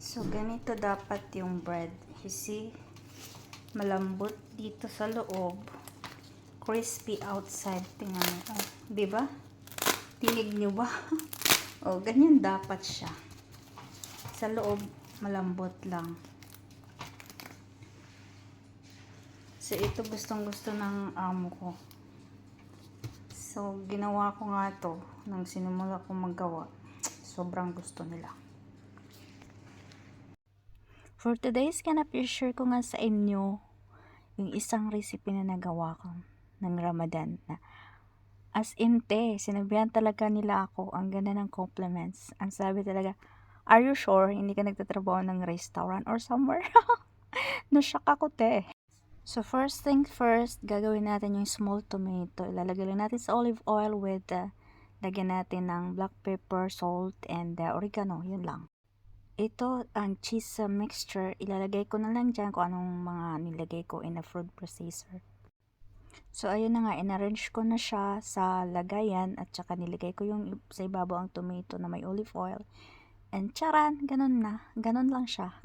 So, ganito dapat yung bread. You see? Malambot dito sa loob. Crispy outside. Tingnan mo. Oh, diba? Tinig nyo ba? Oh, ganyan dapat siya. Sa loob, malambot lang. So, ito gustong-gusto ng amo ko. So, ginawa ko nga to nang sinimula ko maggawa. Sobrang gusto nila. For today's ganap, i-share ko nga sa inyo yung isang recipe na nagawa ko ng Ramadan na as in sinabihan talaga nila ako, ang ganda ng compliments. Ang sabi talaga, are you sure hindi ka nagtatrabaho ng restaurant or somewhere? Nashock ako So first thing first, gagawin natin yung small tomato. Ilalagay lang natin sa olive oil with lagyan natin ng black pepper, salt, and oregano. Yun lang. Ito ang cheese mixture. Ilalagay ko na lang dyan kung anong mga nilagay ko in a food processor. So ayun na nga, in-arrange ko na siya sa lagayan at saka nilagay ko yung sa ibabaw ang tomato na may olive oil. And charan, ganun na. Ganun lang siya.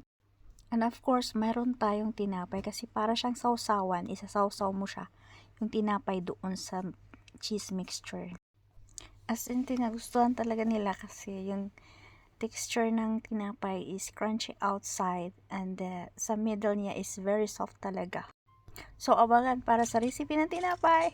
And of course, mayroon tayong tinapay kasi para siyang sausawan, isasawsaw mo siya yung tinapay doon sa cheese mixture. As in, tinagustuhan talaga nila kasi yung texture ng tinapay is crunchy outside and sa middle niya is very soft talaga. So, abangan para sa recipe ng tinapay.